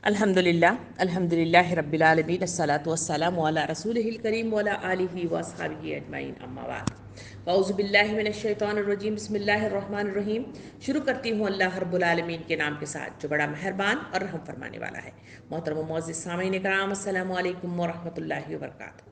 الحمدللہ رب العالمین الصلاۃ والسلام علی رسولہ الکریم وعلی آلہ واصحابہ اجمعین اما بعد اعوذ باللہ من الشیطان الرجیم بسم اللہ الرحمن الرحیم۔ شروع کرتی ہوں اللہ رب العالمین کے نام کے ساتھ جو بڑا مہربان اور رحم فرمانے والا ہے۔ محترم و معزز سامعین کرام، السلام علیکم ورحمۃ اللہ وبرکاتہ۔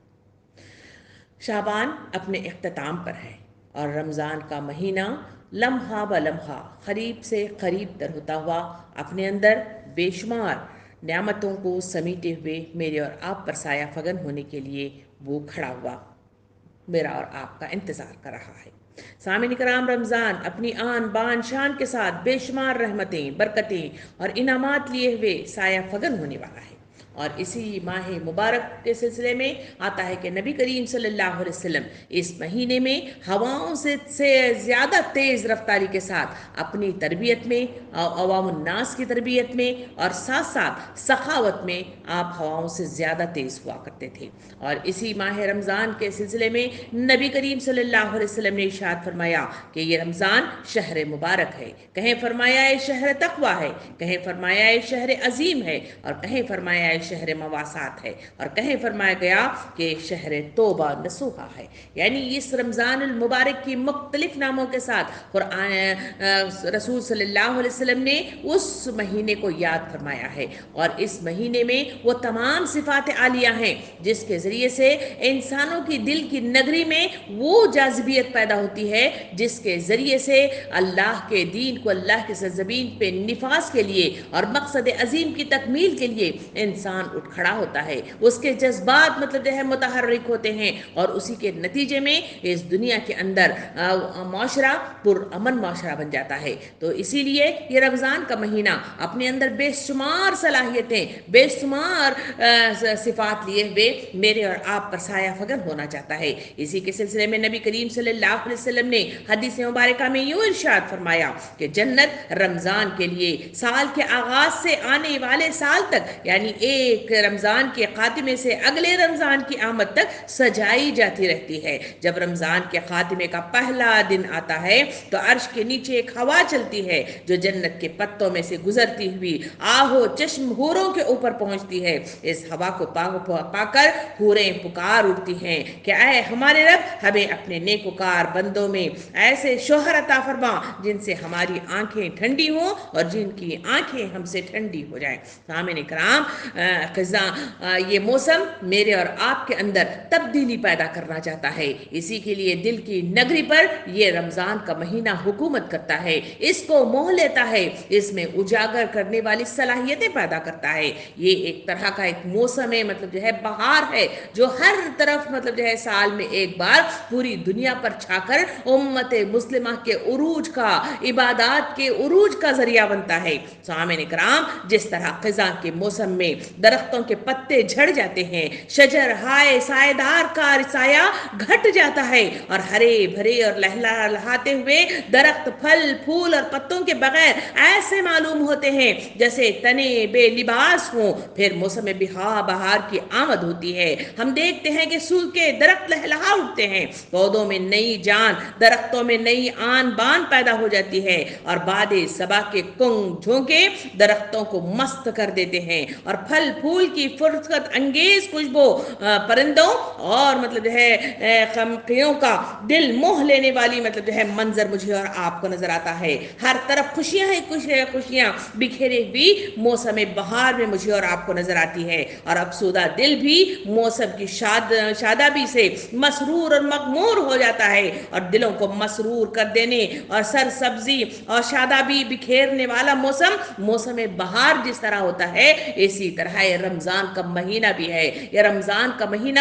شعبان اپنے اختتام پر ہے اور رمضان کا مہینہ لمحہ بہ لمحہ قریب سے قریب تر ہوتا ہوا اپنے اندر بے شمار نعمتوں کو سمیٹے ہوئے میرے اور آپ پر سایہ فگن ہونے کے لیے وہ کھڑا ہوا، میرا اور آپ کا انتظار کر رہا ہے۔ سامعین کرام، رمضان اپنی آن بان شان کے ساتھ بے شمار رحمتیں، برکتیں اور انعامات لیے ہوئے سایہ فگن ہونے والا ہے، اور اسی ماہ مبارک کے سلسلے میں آتا ہے کہ نبی کریم صلی اللہ علیہ وسلم اس مہینے میں ہواؤں سے زیادہ تیز رفتاری کے ساتھ اپنی تربیت میں، عوام الناس کی تربیت میں اور ساتھ ساتھ سخاوت میں آپ ہواؤں سے زیادہ تیز ہوا کرتے تھے۔ اور اسی ماہ رمضان کے سلسلے میں نبی کریم صلی اللہ علیہ وسلم نے ارشاد فرمایا کہ یہ رمضان شہر مبارک ہے، کہیں فرمایا یہ شہر تقویٰ ہے، کہیں فرمایا یہ شہر عظیم ہے، اور کہیں فرمایا یہ شہر مواسات ہے، اور کہیں فرمایا گیا کہ شہر توبہ نصوحہ ہے۔ یعنی اس رمضان المبارک کی مختلف ناموں کے ساتھ قرآن رسول صلی اللہ علیہ وسلم نے اس مہینے کو یاد فرمایا ہے، اور اس مہینے میں وہ تمام صفات عالیہ ہیں جس کے ذریعے سے انسانوں کی دل کی نگری میں وہ جاذبیت پیدا ہوتی ہے جس کے ذریعے سے اللہ کے دین کو اللہ کے سرزمین پہ نفاذ کے لیے اور مقصد عظیم کی تکمیل کے لیے انسان اٹھ کھڑا ہوتا ہے، اس کے جذبات متحرک ہوتے ہیں، اور اسی کے نتیجے میں اس دنیا کے اندر معاشرہ پرامن معاشرہ بن جاتا ہے۔ تو اسی لیے یہ رمضان کا مہینہ اپنے اندر بے شمار صلاحیتیں، بے شمار صفات لیے ہوئے میرے اور آپ پر سایہ فگن ہونا چاہتا ہے۔ اسی کے سلسلے میں نبی کریم صلی اللہ علیہ وسلم نے حدیث مبارکہ میں یوں ارشاد فرمایا کہ جنت رمضان کے لیے سال کے آغاز سے آنے والے سال تک، یعنی ایک رمضان کے خاتمے سے اگلے رمضان کی آمد تک سجائی جاتی رہتی ہے۔ جب رمضان کے خاتمے کا پہلا دن آتا ہے تو عرش کے نیچے ایک ہوا چلتی ہے جو جنت کے پتوں میں سے گزرتی ہوئی آہو چشم حوروں کے اوپر پہنچتی ہے۔ اس ہوا کو پا کر حوریں پکار اٹھتی ہیں کہ اے ہمارے رب، ہمیں اپنے نیکوکار بندوں میں ایسے شوہر عطا فرما جن سے ہماری آنکھیں ٹھنڈی ہوں اور جن کی آنکھیں ہم سے ٹھنڈی ہو جائیں۔ سامعین کرام، یہ موسم میرے اور آپ کے اندر تبدیلی پیدا کرنا چاہتا ہے، اسی کے لیے دل کی نگری پر یہ رمضان کا مہینہ حکومت کرتا ہے، اس کو موہ لیتا ہے، اس میں اجاگر کرنے والی صلاحیتیں پیدا کرتا ہے۔ یہ ایک طرح کا ایک موسم ہے، بہار ہے جو ہر طرف سال میں ایک بار پوری دنیا پر چھا کر امت مسلمہ کے عروج کا، عبادات کے عروج کا ذریعہ بنتا ہے۔ سامعین کرام، جس طرح خزاں کے موسم میں درختوں کے پتے جھڑ جاتے ہیں، شجر ہائے سائے دار کا سایہ گھٹ جاتا ہے، اور ہرے بھرے اور لہلاتے ہوئے درخت پھل پھول اور پتوں کے بغیر ایسے معلوم ہوتے ہیں جیسے تنے بے لباس ہوں، پھر موسم بہار کی آمد ہوتی ہے۔ ہم دیکھتے ہیں کہ سوکھے درخت لہلہا اٹھتے ہیں، پودوں میں نئی جان، درختوں میں نئی آن بان پیدا ہو جاتی ہے، اور باد صبا کے کنگ جھونکے درختوں کو مست کر دیتے ہیں، اور پھل پھول کی فرصت انگیز خوشبو پرندوں اور خمقیوں کا دل موہ لینے والی منظر مجھے اور آپ کو نظر آتا ہے۔ ہر طرف خوشیاں ہی خوشیاں بکھیری ہوئی موسم بہار میں مجھے اور آپ کو نظر آتی ہے، اور افسودہ دل بھی موسم کی شادابی سے مسرور اور مغمور ہو جاتا ہے، اور دلوں کو مسرور کر دینے اور سرسبزی اور شادابی بکھیرنے والا موسم بہار جس طرح ہوتا ہے، اسی طرح یہ رمضان کا مہینہ بھی ہے۔ یہ رمضان کا مہینہ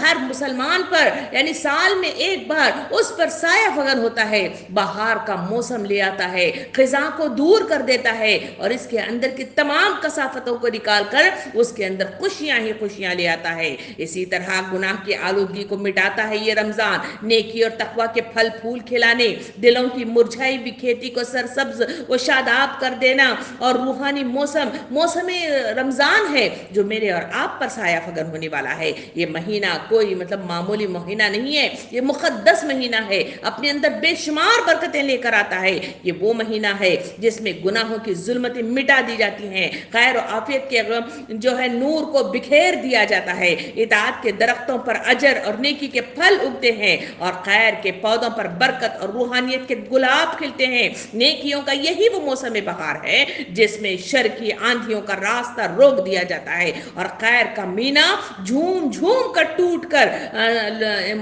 ہر مسلمان پر یعنی سال میں ایک بار اس پر سایہ فگن ہوتا ہے، بہار کا موسم لے آتا ہے، خزاں کو دور کر دیتا ہے، اور اس کے اندر کی تمام کثافتوں کو نکال کر اس کے اندر خوشیاں ہی خوشیاں لے آتا ہے۔ اسی طرح گناہ کی آلودگی کو مٹاتا ہے یہ رمضان، نیکی اور تقوی کے پھل پھول کھلانے، دلوں کی مرجھائی ہوئی کھیتی کو سرسبز و شاداب کر دینا، اور روحانی موسم رمضان ہے جو میرے اور آپ پر سایہ فگن ہونے والا ہے۔ یہ مہینہ کوئی مطلب معمولی مہینہ نہیں ہے، یہ مقدس مہینہ ہے، اپنے اندر بے شمار برکتیں لے کر آتا ہے۔ یہ وہ مہینہ ہے جس میں گناہوں کی ظلمتیں مٹا دی جاتی ہیں، خیر و عافیت کے جو ہے نور کو بکھیر دیا جاتا ہے، اطاعت کے درختوں پر اجر اور نیکی کے پھل اگتے ہیں، اور خیر کے پودوں پر برکت اور روحانیت کے گلاب کھلتے ہیں۔ نیکیوں کا یہی وہ موسم بہار ہے جس میں شر کی آندھیوں کا راستہ روک دیا جاتا ہے، اور خیر کا مینا جھوم جھوم کر ٹوٹ کر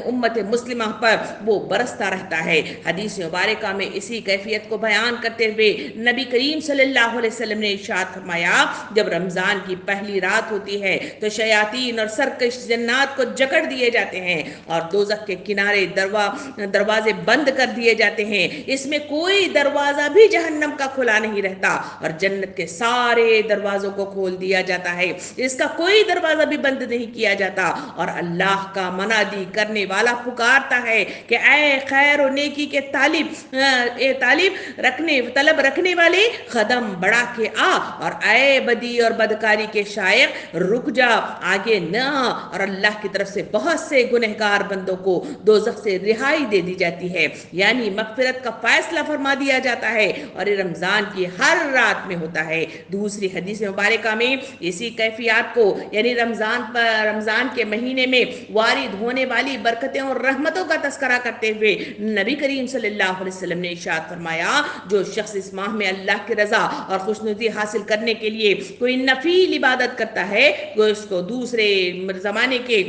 امت مسلمہ پر وہ برستا رہتا ہے۔ حدیث مبارکہ میں اسی کیفیت کو بیان کرتے ہوئے نبی کریم صلی اللہ علیہ وسلم نے ارشاد فرمایا، جب رمضان کی پہلی رات ہوتی ہے تو شیاطین اور سرکش جنات کو جکڑ دیے جاتے ہیں اور دوزخ کے کنارے دروازے بند کر دیے جاتے ہیں، اس میں کوئی دروازہ بھی جہنم کا کھلا نہیں رہتا، اور جنت کے سارے دروازوں کو کھول دیا جاتا ہے، اس کا کوئی دروازہ بھی بند نہیں کیا جاتا، اور اللہ کا منادی کرنے والا پکارتا ہے کہ اے خیر و نیکی کے طلب رکھنے والے قدم بڑھا کے آ، اور اے بدی اور بدکاری کے شائق رک جا، آگے نہ آ، اور اللہ کی طرف سے بہت سے گنہگار بندوں کو دوزخ سے رہائی دے دی جاتی ہے، یعنی مغفرت کا فیصلہ فرما دیا جاتا ہے، اور یہ رمضان کی ہر رات میں ہوتا ہے۔ دوسری حدیث مبارکہ میں اسی کیفیات کو یعنی رمضان کے مہینے میں وارد ہونے والی برکتیں اور رحمتوں کا تذکرہ کرتے ہوئے نبی کریم صلی اللہ علیہ وسلم نے ارشاد فرمایا، جو شخص اس ماہ میں اللہ کی رضا اور خوشنودی حاصل کرنے کے لیے کوئی نفل عبادت کرتا ہے، وہ اس کو دوسرے زمانے کے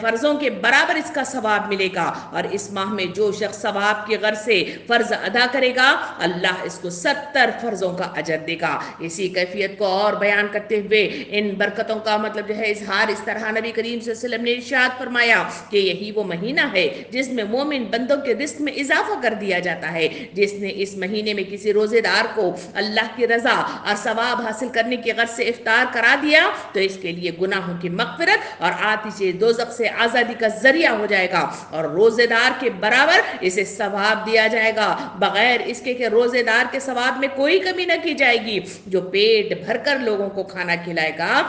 فرضوں کے برابر اس کا ثواب ملے گا، اور اس ماہ میں جو شخص ثواب کی غرض سے فرض ادا کرے گا اللہ اس کو 70 فرضوں کا اجر دے گا۔ اسی کیفیت کو اور بیان کرتے ہوئے ان برکتوں کا مطلب جو ہے اظہار اس طرح نبی کریم صلی اللہ علیہ وسلم نے ارشاد فرمایا کہ یہی وہ مہینہ ہے جس میں مومن بندوں کے رزق میں اضافہ کر دیا جاتا ہے، جس نے اس مہینے میں کسی روزے دار کو اللہ کی رضا اور ثواب حاصل کرنے کی غرض سے افطار کرا دیا تو اس کے لیے گناہوں کی مغفرت اور آتش دوزخ سے آزادی کا ذریعہ ہو جائے گا، اور روزے دار کے برابر اسے ثواب دیا جائے گا، بغیر اس کے کہ روزے دار کے ثواب میں کوئی کمی نہ کی جائے گی۔ جو پیٹ بھر کر لوگوں کو کھانا کھلائے گا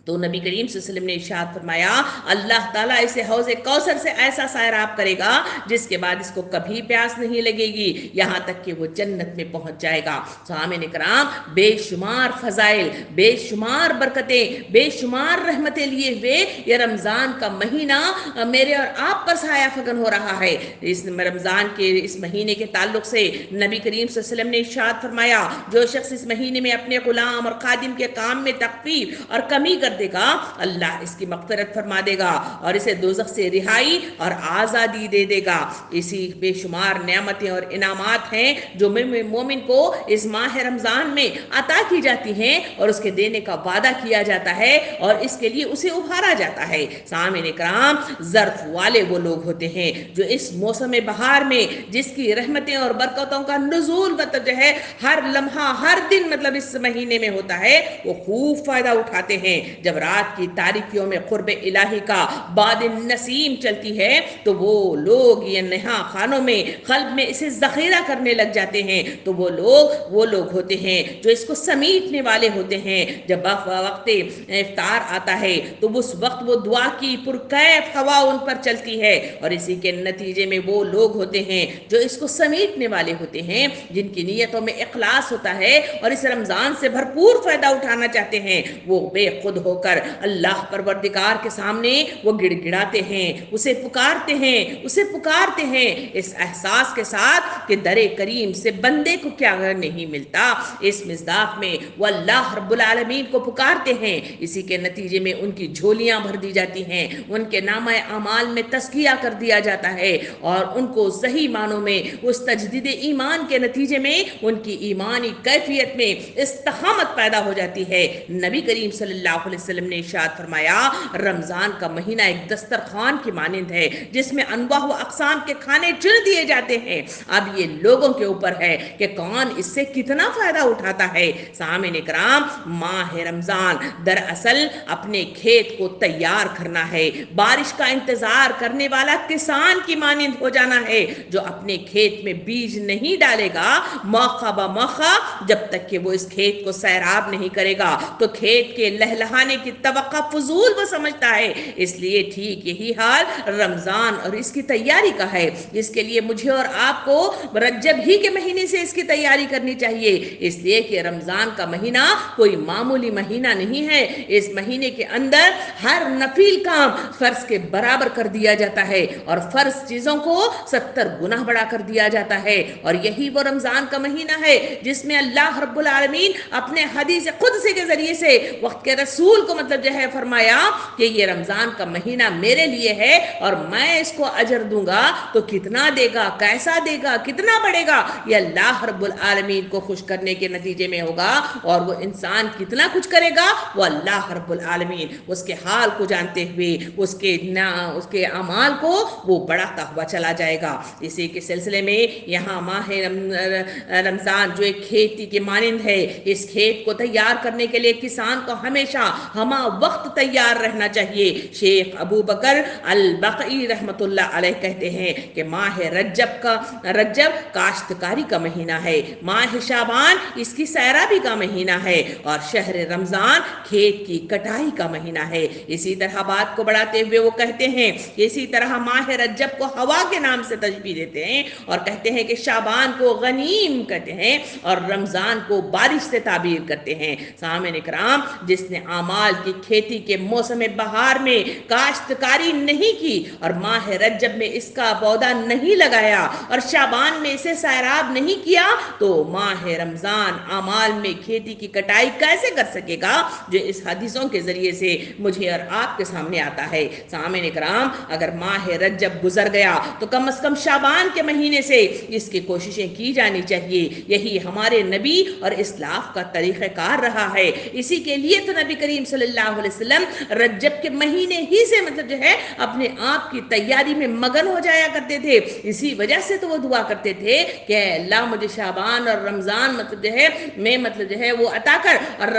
تو نبی کریم صلی اللہ علیہ وسلم نے ارشاد فرمایا اللہ تعالیٰ اسے حوض کوثر سے ایسا سیراب کرے گا جس کے بعد اس کو کبھی پیاس نہیں لگے گی، یہاں تک کہ وہ جنت میں پہنچ جائے گا۔ سامعین کرام، بے شمار فضائل، بے شمار برکتیں، بے شمار رحمتیں لیے ہوئے یہ رمضان کا مہینہ میرے اور آپ پر سایہ فگن ہو رہا ہے۔ اس رمضان کے اس مہینے کے تعلق سے نبی کریم صلی اللہ علیہ وسلم نے ارشاد فرمایا، جو شخص اس مہینے میں اپنے غلام اور خادم کے کام میں تخفیف اور کمی کر دے گا اللہ اس کی مغفرت فرما دے گا اور اسے دوزخ سے رہائی اور آزادی دے دے گا۔ اسی بے شمار نعمتیں اور انعامات ہیں جو مومن کو اس ماہ رمضان میں عطا کی جاتی ہیں اور اس کے دینے کا وعدہ کیا جاتا ہے اور اس کے لیے اسے ابھارا جاتا ہے۔ سامعین کرام، ظرف والے وہ لوگ ہوتے ہیں جو اس موسم بہار میں جس کی رحمتیں اور برکتوں کا نزول مطلب جو ہے ہر لمحہ ہر دن مطلب اس مہینے میں ہوتا ہے، وہ خوب فائدہ اٹھاتے ہیں۔ جب رات کی تاریکیوں میں قرب الہی کا باد نسیم چلتی ہے تو وہ لوگ یہ نہاں خانوں میں قلب میں اسے ذخیرہ کرنے لگ جاتے ہیں، تو وہ لوگ ہوتے ہیں جو اس کو سمیٹنے والے ہوتے ہیں۔ جب وقت افطار آتا ہے تو اس وقت وہ دعا کی پرکیف ہوا ان پر چلتی ہے، اور اسی کے نتیجے میں وہ لوگ ہوتے ہیں جو اس کو سمیٹنے والے ہوتے ہیں، جن کی نیتوں میں اخلاص ہوتا ہے اور اس رمضان سے بھرپور فائدہ اٹھانا چاہتے ہیں۔ وہ بے خود ہو کر اللہ پروردگار کے سامنے وہ گڑ گڑاتے ہیں، اسے پکارتے ہیں اس احساس کے ساتھ کہ در کریم سے بندے کو کیا نہیں ملتا۔ اس مصداق میں وہ اللہ رب العالمین کو پکارتے ہیں، اسی کے نتیجے میں ان کی جھولیاں بھر دی جاتی ہیں، ان کے نامہ اعمال میں تزکیہ کر دیا جاتا ہے اور ان کو صحیح معنوں میں اس تجدید ایمان کے نتیجے میں ان کی ایمانی کیفیت میں استقامت پیدا ہو جاتی ہے۔ نبی کریم صلی اللہ علیہ علیہ وسلم نے ارشاد فرمایا رمضان کا مہینہ ایک دسترخوان کی مانند ہے جس میں انواع و اقسام کے کھانے چن دیے جاتے ہیں، اب یہ لوگوں کے اوپر ہے کہ کون اس سے کتنا فائدہ اٹھاتا ہے۔ سامعین اکرام، ماہ رمضان دراصل اپنے کھیت کو تیار کرنا ہے، بارش کا انتظار کرنے والا کسان کی مانند ہو جانا ہے جو اپنے کھیت میں بیج نہیں ڈالے گا موقع بہ موقع جب تک کہ وہ اس کھیت کو سیراب نہیں کرے گا تو کھیت کے لہلہانے کی توقع فضول وہ سمجھتا ہے۔ اس لیے ٹھیک یہی حال رمضان اور اس کی تیاری کا ہے۔ اس کے لیے مجھے اور آپ کو رجب ہی کے مہینے سے اس کی تیاری کرنی چاہیے، اس لیے کہ رمضان کا مہینہ کوئی معمولی مہینہ نہیں ہے۔ اس مہینے کے اندر ہر نفل کام فرض کے برابر کر دیا جاتا ہے اور فرض چیزوں کو 70 گنا بڑا کر دیا جاتا ہے، اور یہی وہ رمضان کا مہینہ ہے جس میں اللہ رب العالمین اپنے حدیث قدسی کے ذریعے سے وقت کے رسول کو مطلب جو ہے فرمایا کہ یہ رمضان کا مہینہ میرے لیے ہے اور میں اس کو اجر دوں گا، تو کتنا دے گا، کیسا دے گا، کتنا بڑھے گا، یہ اللہ رب العالمین کو خوش کرنے کے نتیجے میں ہوگا، اور وہ انسان کتنا کچھ کرے گا وہ اللہ رب العالمین اس کے حال کو جانتے ہوئے اس کے اعمال کو وہ بڑھاتا ہوا چلا جائے گا۔ اسی کے سلسلے میں یہاں ماہ رمضان جو ایک کھیتی کے مانند ہے، اس کھیت کو تیار کرنے کے لیے کسان کو ہمیشہ ہمہ وقت تیار رہنا چاہیے۔ شیخ ابو بکر البقئی رحمت اللہ علیہ کہتے ہیں کہ ماہ رجب کاشتکاری کا مہینہ ہے، ماہ شعبان اس کی سیرابی کا مہینہ ہے، اور شہر رمضان کھیت کی کٹائی کا مہینہ ہے۔ اسی طرح بات کو بڑھاتے ہوئے وہ کہتے ہیں کہ اسی طرح ماہ رجب کو ہوا کے نام سے تشبیہ دیتے ہیں اور کہتے ہیں کہ شعبان کو غنیم کہتے ہیں اور رمضان کو بارش سے تعبیر کرتے ہیں۔ سامعین اکرام، جس نے اعمال کی کھیتی کے موسم بہار میں کاشتکاری نہیں کی اور ماہ رجب میں اس کا پودا نہیں لگایا اور شعبان میں اسے سیراب نہیں کیا، تو ماہ رمضان اعمال میں کھیتی کی کٹائی کیسے کر سکے گا، جو اس حدیثوں کے ذریعے سے مجھے اور آپ کے سامنے آتا ہے۔ سامعین اکرام، اگر ماہ رجب گزر گیا تو کم از کم شعبان کے مہینے سے اس کی کوششیں کی جانی چاہیے۔ یہی ہمارے نبی اور اسلاف کا طریقہ کار رہا ہے۔ اسی کے لیے تو نبی کریم صلی اللہ علیہ وسلم رجب کے مہینے ہی سے مطلب جو ہے اپنے آپ کی تیاری میں مگن ہو جایا کرتے تھے۔ اسی وجہ سے تو وہ دعا کرتے تھے کہ اللہ مجھے شعبان اور رمضان مطلب جو ہے میں مطلب جو ہے وہ عطا کر اور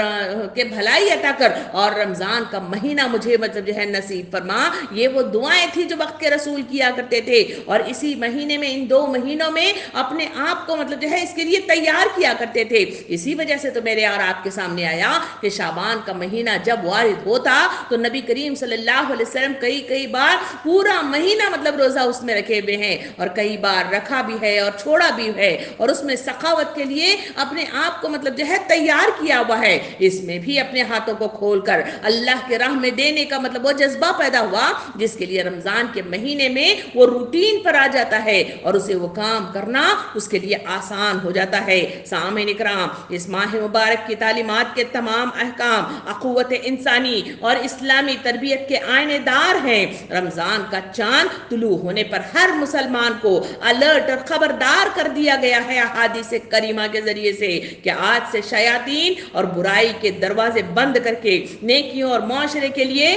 کہ بھلائی عطا کر، اور رمضان کا مہینہ مجھے مطلب جو ہے نصیب فرما۔ یہ وہ دعائیں تھی جو وقت کے رسول کیا کرتے تھے، اور اسی مہینے میں ان 2 مہینوں میں اپنے آپ کو مطلب جو ہے اس کے لیے تیار کیا کرتے تھے۔ اسی وجہ سے تو میرے اور آپ کے سامنے آیا کہ شعبان کا مہینہ جب وارد ہوتا تو نبی کریم صلی اللہ علیہ وسلم کئی بار پورا مہینہ مطلب روزہ اس میں رکھے ہوئے ہیں، اور کئی بار رکھا بھی ہے اور چھوڑا بھی ہے، اور اس میں سخاوت کے لیے اپنے آپ کو مطلب جو ہے تیار کیا ہوا ہے۔ اس میں بھی اپنے ہاتھوں کو کھول کر اللہ کے راہ میں دینے کا مطلب وہ جذبہ پیدا ہوا جس کے لیے رمضان کے مہینے میں وہ روٹین پر آ جاتا ہے اور اسے وہ کام کرنا اس کے لیے آسان ہو جاتا ہے۔ سامعین اکرام، اس ماہ مبارک کی تعلیمات کے تمام احکام اخوت انسانی اور اسلامی تربیت کے آئینے دار ہیں۔ رمضان کا چاند طلوع ہونے پر ہر مسلمان کو الرٹ اور خبردار کر دیا گیا ہے احادیث کریمہ کے ذریعے سے کہ آج سے شیاطین اور برائی کے دروازے بند کر کے نیکیوں اور معاشرے کے لیے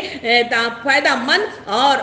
فائدہ مند اور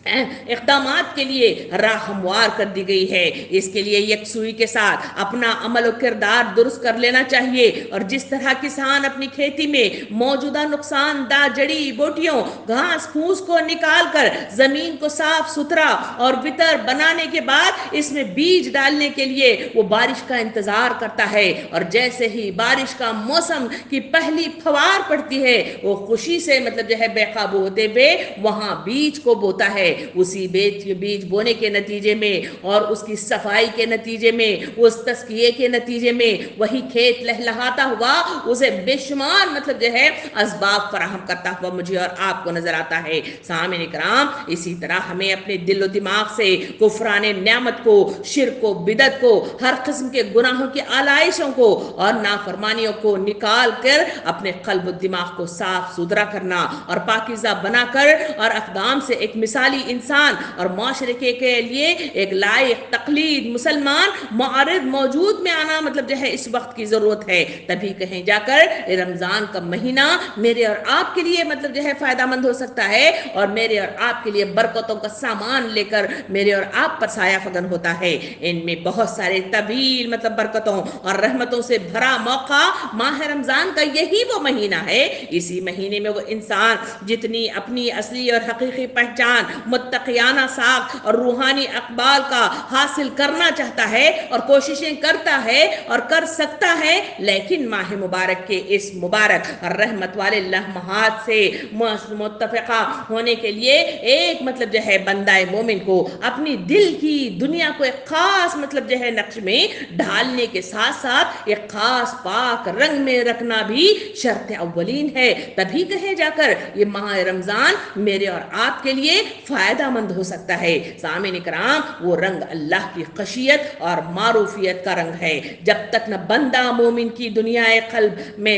اقدامات کے لیے راہ ہموار کر دی گئی ہے۔ اس کے لیے یکسوئی کے ساتھ اپنا عمل و کردار درست کر لینا چاہیے، اور جس طرح کسان اپنی کھیتی میں موجودہ نقصان دہ جڑی بوٹیوں گھاس پھوس کو نکال کر زمین کو صاف ستھرا اور بتر بنانے کے بعد اس میں بیج ڈالنے کے لیے وہ بارش کا انتظار کرتا ہے، اور جیسے ہی بارش کا موسم کی پہلی پھوار پڑتی ہے وہ خوشی سے مطلب جو ہے بے قابو ہوتے ہوئے وہاں بیج کو بوتا ہے۔ اسی بیج بونے کے نتیجے میں اور اس کی صفائی کے نتیجے میں، اس تزکیے کے نتیجے میں وہی کھیت لہلہاتا ہوا اسے بے شمار مطلب جو ہے اسباب فراہم کرتا ہوا مجھے اور آپ کو نظر آتا ہے۔ سامعین اکرام، اسی طرح ہمیں اپنے دل و دماغ سے کفران نعمت کو، شرک و بدعت کو، ہر قسم کے گناہوں کی آلائشوں کو اور نافرمانیوں کو نکال کر اپنے قلب و دماغ کو صاف ستھرا کرنا اور پاکیزہ بنا کر اور اقدام سے ایک مثالی ابتدائی انسان اور معاشرے کے لیے ایک لائق تقلید مسلمان معارض موجود میں آنا مطلب جو ہے اس وقت کی ضرورت ہے. تبھی کہیں جا کر رمضان کا مہینہ میرے اور آپ کے لیے مطلب جو ہے فائدہ مند ہو سکتا ہے اور میرے اور آپ کے لیے برکتوں کا سامان لے کر میرے اور آپ پر سایہ فگن ہوتا ہے. ان میں بہت سارے طویل مطلب برکتوں اور رحمتوں سے بھرا موقع ماہ رمضان کا یہی وہ مہینہ ہے. اسی مہینے میں وہ انسان جتنی اپنی اصلی اور حقیقی پہچان متقیانہ ساکھ اور روحانی اقبال کا حاصل کرنا چاہتا ہے اور کوششیں کرتا ہے اور کر سکتا ہے، لیکن ماہ مبارک کے اس مبارک اور رحمت والے لمحات سے متفقہ ہونے کے لیے ایک مطلب جو ہے بندہ مومن کو اپنی دل کی دنیا کو ایک خاص مطلب جو ہے نقش میں ڈھالنے کے ساتھ ساتھ ایک خاص پاک رنگ میں رکھنا بھی شرط اولین ہے. تبھی کہیں جا کر یہ ماہ رمضان میرے اور آپ کے لیے فائدہ مند ہو سکتا ہے. سامعین کرام، وہ رنگ اللہ کی خشیت اور معروفیت کا رنگ ہے. جب تک نہ بندہ مومن کی دنیا قلب میں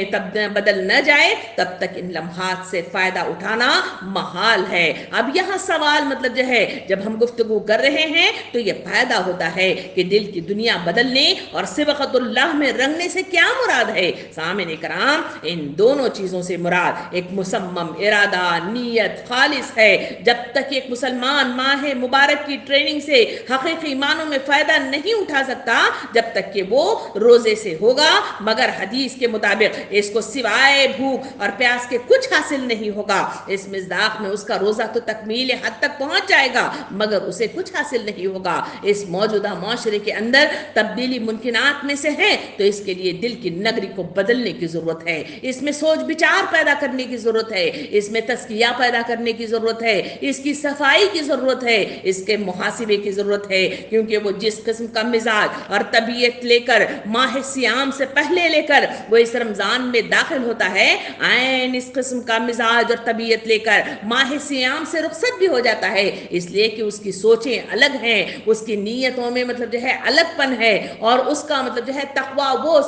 بدل نہ جائے تب تک ان لمحات سے فائدہ اٹھانا محال ہے. اب یہاں سوال مطلب جو ہے جب ہم گفتگو کر رہے ہیں تو یہ پیدا ہوتا ہے کہ دل کی دنیا بدلنے اور صبغت اللہ میں رنگنے سے کیا مراد ہے. سامعین کرام، ان دونوں چیزوں سے مراد ایک مصمم ارادہ نیت خالص ہے. جب تک ایک مسلمان ماہ مبارک کی ٹریننگ سے حقیقی معنوں میں فائدہ نہیں اٹھا سکتا جب تک کہ وہ روزے سے ہوگا، مگر حدیث کے مطابق اس کو سوائے بھوک اور پیاس کے کچھ حاصل نہیں ہوگا. اس مصداق میں اس کا روزہ تو تکمیل حد تک پہنچ جائے گا مگر اسے کچھ حاصل نہیں ہوگا. اس موجودہ معاشرے کے اندر تبدیلی ممکنات میں سے ہے تو اس کے لیے دل کی نگری کو بدلنے کی ضرورت ہے. اس میں سوچ بچار پیدا کرنے کی ضرورت ہے، اس میں تزکیہ پیدا کرنے کی ضرورت ہے، اس کی صفائی کی ضرورت ہے، اس کے محاسبے کی ضرورت ہے. کیونکہ وہ جس قسم کا مزاج اور طبیعت لے کر ماہ سیام سے پہلے لے کر وہ اس رمضان میں داخل ہوتا ہے، عین اس قسم کا مزاج اور طبیعت لے کر ماہ سیام سے رخصت بھی ہو جاتا ہے. اس لیے کہ اس کی سوچیں الگ ہیں، اس کی نیتوں میں مطلب جو ہے الگ پن ہے اور اس کا مطلب جو ہے تقویٰ وہ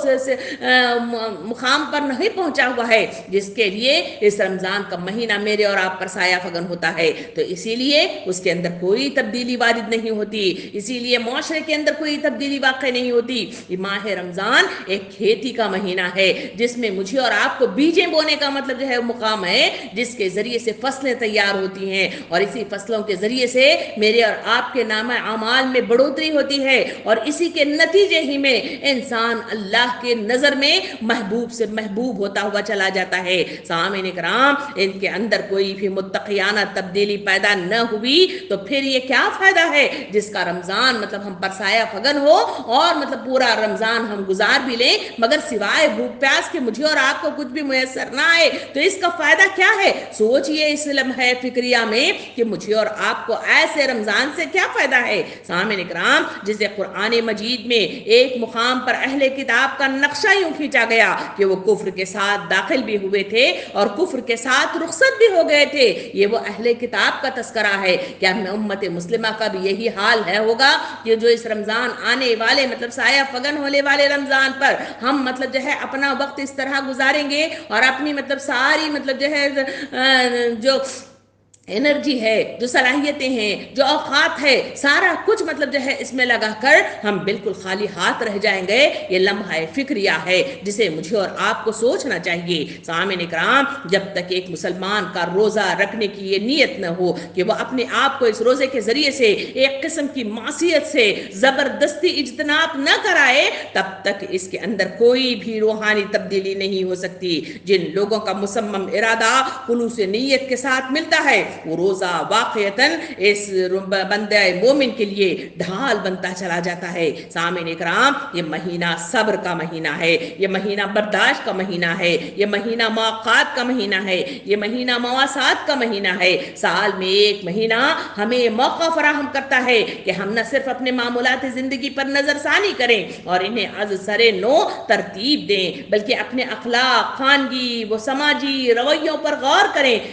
مقام پر نہیں پہنچا ہوا ہے جس کے لیے اس رمضان کا مہینہ میرے اور آپ پر سایہ فگن ہوتا ہے. تو اسی لیے اس کے اندر کوئی تبدیلی وارد نہیں ہوتی، اسی لیے معاشرے کے اندر کوئی تبدیلی واقع نہیں ہوتی. یہ ماہ رمضان ایک کھیتی کا مہینہ ہے جس میں مجھے اور آپ کو بیجیں بونے کا مطلب جو ہے مقام ہے، جس کے ذریعے سے فصلیں تیار ہوتی ہیں اور اسی فصلوں کے ذریعے سے میرے اور آپ کے نامہ اعمال میں بڑھوتری ہوتی ہے اور اسی کے نتیجے ہی میں انسان اللہ کے نظر میں محبوب سے محبوب ہوتا ہوا چلا جاتا ہے. سامعین کرام، ان کے اندر کوئی بھی متقیانہ تبدیلی پیدا نہ ہوئی تو پھر یہ کیا فائدہ ہے جس کا رمضان مطلب ہم پر سایہ فگن ہو اور مطلب پورا رمضان ہم گزار بھی لیں مگر سوائے بھوک پیاس کے مجھے اور آپ کو کچھ بھی میسر نہ آئے تو اس کا فائدہ کیا ہے؟ سوچئے اس لمحہ فکریہ میں کہ مجھے اور آپ کو ایسے رمضان سے کیا فائدہ ہے. سامعین کرام، جسے قرآن مجید میں ایک مقام پر اہل کتاب کا نقشہ یوں کھینچا گیا کہ وہ کفر کے ساتھ داخل بھی ہوئے تھے اور کفر کے ساتھ رخصت بھی ہو گئے تھے. یہ وہ اہل کتاب کا تذکرہ ہے. کیا امت مسلمہ کا بھی یہی حال ہے ہوگا کہ جو اس رمضان آنے والے مطلب سایہ فگن ہونے والے رمضان پر ہم مطلب جو ہے اپنا وقت اس طرح گزاریں گے اور اپنی مطلب ساری مطلب جو ہے جو انرجی ہے، جو صلاحیتیں ہیں، جو اوقات ہے، سارا کچھ مطلب جو ہے اس میں لگا کر ہم بالکل خالی ہاتھ رہ جائیں گے؟ یہ لمحہ فکریہ ہے جسے مجھے اور آپ کو سوچنا چاہیے. سامعین کرام، جب تک ایک مسلمان کا روزہ رکھنے کی یہ نیت نہ ہو کہ وہ اپنے آپ کو اس روزے کے ذریعے سے ایک قسم کی معصیت سے زبردستی اجتناب نہ کرائے تب تک اس کے اندر کوئی بھی روحانی تبدیلی نہیں ہو سکتی. جن لوگوں کا مصمم ارادہ خلوص نیت کے ساتھ ملتا ہے وہ روزہ واقعتاً اس بندہ مومن کے لیے ڈھال بنتا چلا جاتا ہے. سامعین کرام، یہ مہینہ صبر کا مہینہ ہے، یہ مہینہ برداشت کا مہینہ ہے، یہ مہینہ موقعات کا مہینہ ہے، یہ مہینہ مواسات کا مہینہ ہے. سال میں ایک مہینہ ہمیں موقع فراہم کرتا ہے کہ ہم نہ صرف اپنے معمولات زندگی پر نظر ثانی کریں اور انہیں از سر نو ترتیب دیں بلکہ اپنے اخلاق، خانگی و سماجی رویوں پر غور کریں،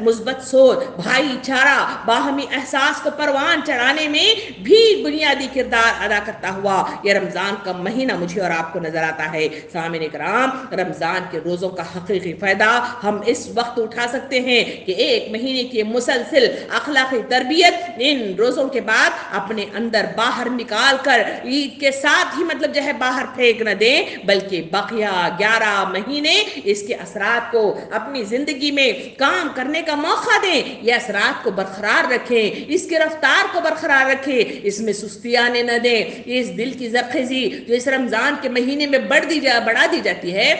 مثبت سوچ، بھائی چارہ، باہمی احساس کو پروان چڑھانے میں بھی بنیادی کردار ادا کرتا ہوا یہ رمضان کا مہینہ مجھے اور آپ کو نظر آتا ہے۔ سامعین کرام، رمضان کے روزوں کا حقیقی فائدہ ہم اس وقت اٹھا سکتے ہیں کہ ایک مہینے کی مسلسل اخلاقی تربیت ان روزوں کے بعد اپنے اندر باہر نکال کر عید کے ساتھ ہی مطلب جو ہے باہر پھینک نہ دیں، بلکہ بقیہ 11 مہینے اس کے اثرات کو اپنی زندگی میں کام کرنے کا موقع دیں، یہ اثرات کو برقرار رکھیں، اس کے رفتار کو برقرار رکھیں، اس میں سستی آنے نہ دیں۔ اس دل کی زرخیزی جو اس رمضان کے مہینے میں بڑھا دی جاتی ہے،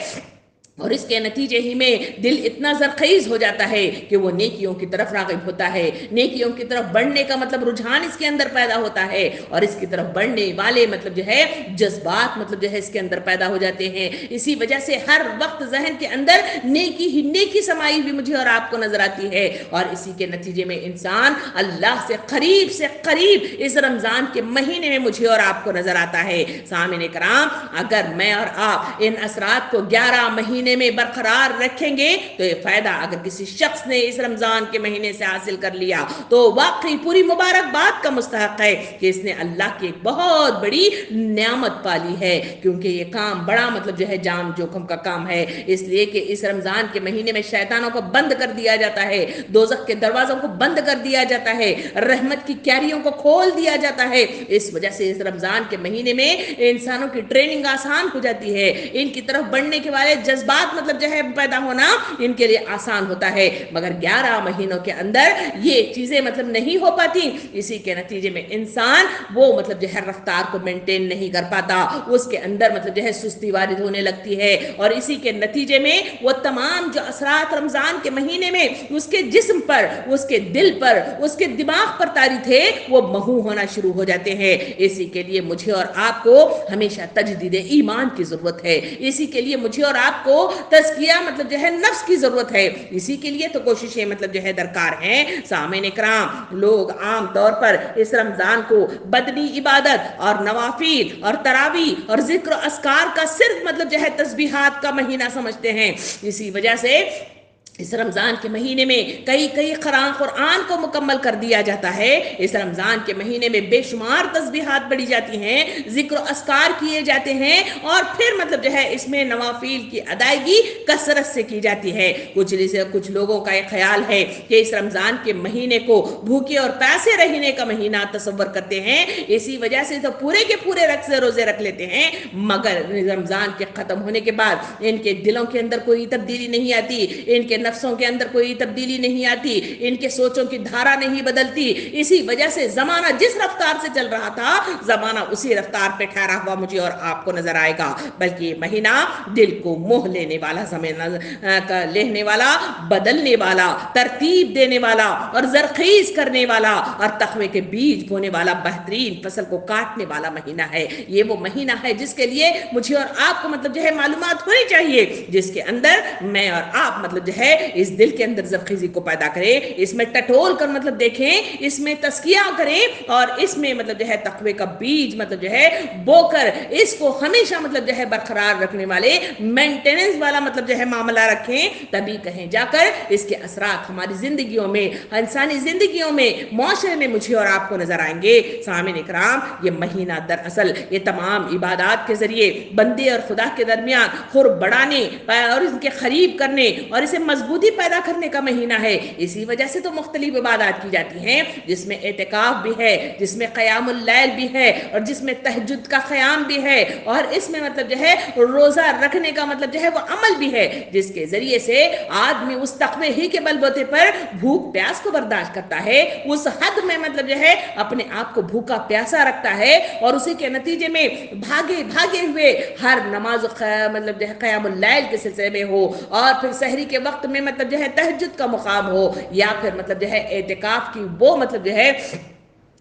اور اس کے نتیجے ہی میں دل اتنا زرخیز ہو جاتا ہے کہ وہ نیکیوں کی طرف راغب ہوتا ہے، نیکیوں کی طرف بڑھنے کا مطلب رجحان اس کے اندر پیدا ہوتا ہے، اور اس کی طرف بڑھنے والے مطلب جو ہے جذبات مطلب جو ہے اس کے اندر پیدا ہو جاتے ہیں۔ اسی وجہ سے ہر وقت ذہن کے اندر نیکی ہی نیکی سمائی ہوئی مجھے اور آپ کو نظر آتی ہے، اور اسی کے نتیجے میں انسان اللہ سے قریب اس رمضان کے مہینے میں مجھے اور آپ کو نظر آتا ہے۔ سامعین کرام، اگر میں اور آپ ان اثرات کو 11 مہینے میں برقرار رکھیں گے تو یہ فائدہ اگر کسی شخص نے اس رمضان کے مہینے سے حاصل کر لیا تو واقعی پوری مبارکباد کا مستحق ہے کہ اس نے اللہ کی ایک بہت بڑی نعمت پالی ہے، کیونکہ یہ کام بڑا مطلب جو ہے جام جوخم کا کام ہے، اس لیے کہ اس رمضان کے مہینے میں شیطانوں کو بند کر دیا جاتا ہے، دوزخ کے دروازوں کو بند کر دیا جاتا ہے، رحمت کی کیاریوں کو کھول دیا جاتا ہے۔ اس وجہ سے اس رمضان کے مہینے میں انسانوں کی ٹریننگ آسان ہو جاتی ہے، ان کی طرف بڑھنے کے والے جذبات مطلب جو ہے پیدا ہونا ان کے لیے آسان ہوتا ہے، مگر 11 مہینوں کے اندر یہ چیزیں مطلب نہیں ہو پاتی۔ اسی کے نتیجے میں انسان وہ مطلب جو ہے رفتار کو مینٹین نہیں کر پاتا، اس کے اندر مطلب جو ہے سستی وارد ہونے لگتی ہے، اور اسی کے نتیجے میں وہ تمام جو اثرات رمضان کے مہینے میں اس کے جسم پر، اس کے دل پر، اس کے دماغ پر طاری تھے، وہ محو ہونا شروع ہو جاتے ہیں۔ اسی کے لیے مجھے اور آپ کو ہمیشہ تجدید ایمان کی ضرورت ہے، اسی کے لیے مجھے اور آپ کو تزکیہ مطلب جو ہے نفس کی ضرورت ہے، اسی کے لیے تو کوششیں مطلب جو ہے درکار ہیں۔ سامعین کرام، لوگ عام طور پر اس رمضان کو بدنی عبادت اور نوافل اور تراویح اور ذکر و اذکار کا صرف مطلب جو ہے تسبیحات کا مہینہ سمجھتے ہیں۔ اسی وجہ سے اس رمضان کے مہینے میں کئی قرآن کو مکمل کر دیا جاتا ہے، اس رمضان کے مہینے میں بے شمار تسبیحات پڑھی جاتی ہیں، ذکر و اذکار کیے جاتے ہیں، اور پھر مطلب جو ہے اس میں نوافل کی ادائیگی کثرت سے کی جاتی ہے۔ کچھ لوگوں کا یہ خیال ہے کہ اس رمضان کے مہینے کو بھوکے اور پیاسے رہنے کا مہینہ تصور کرتے ہیں، اسی وجہ سے تو پورے کے پورے روزے رکھ لیتے ہیں، مگر رمضان کے ختم ہونے کے بعد ان کے دلوں کے اندر کوئی تبدیلی نہیں آتی، ان کے نفسوں کے اندر کوئی تبدیلی نہیں آتی، ان کے سوچوں کی دھارا نہیں بدلتی۔ اسی وجہ سے زمانہ جس رفتار سے چل رہا تھا، زمانہ اسی رفتار پہ ٹھہرا ہوا مجھے اور آپ کو نظر آئے گا، بلکہ یہ مہینہ دل کو موہ لینے والا، بدلنے والا، ترتیب دینے والا اور زرخیز کرنے والا اور تقوی کے بیج بونے والا بہترین فصل کو کاٹنے والا مہینہ ہے۔ یہ وہ مہینہ ہے جس کے لیے مجھے اور آپ کو مطلب جو ہے معلومات ہونی چاہیے، جس کے اندر میں اور آپ مطلب جو ہے اس دل کے اندر زرخیزی کو پیدا کریں، اس میں ٹٹول کر مطلب دیکھیں، اس میں تزکیہ کریں، اور اس میں مطلب جو ہے تقوی کا بیج مطلب جو ہے بو کر اس کو ہمیشہ مطلب جو ہے برقرار رکھنے والے مینٹیننس والا مطلب جو ہے معاملہ رکھیں، تبھی کہیں جا کر اس کے اثرات ہماری زندگیوں میں، انسانی زندگیوں میں، معاشرے میں مجھے اور آپ کو نظر آئیں گے۔ سامعین کرام، یہ مہینہ دراصل یہ تمام عبادات کے ذریعے بندے اور خدا کے درمیان قرب بڑھانے اور ان کے قریب کرنے اور اسے مضبوطی پیدا کرنے کا مہینہ ہے۔ اسی وجہ سے تو مختلف عبادات کی جاتی ہیں، جس میں اعتکاف بھی ہے، جس میں قیام اللیل بھی ہے، اور جس میں تہجد کا قیام بھی ہے، اور اس میں مطلب جو ہے روزہ رکھنے کا مطلب جو ہے وہ عمل بھی ہے، جس کے ذریعے سے آدمی اس تقوی ہی کے بلبوتے پر بھوک پیاس کو برداشت کرتا ہے، اس حد میں مطلب جو ہے اپنے آپ کو بھوکا پیاسا رکھتا ہے، اور اسی کے نتیجے میں بھاگے ہوئے ہر نماز مطلب جو ہے قیام اللیل کے سلسلے میں ہو، اور پھر سحری کے وقت میں مطلب جو ہے تہجد کا مقام ہو، یا پھر مطلب جو ہے اعتکاف کی وہ مطلب جو ہے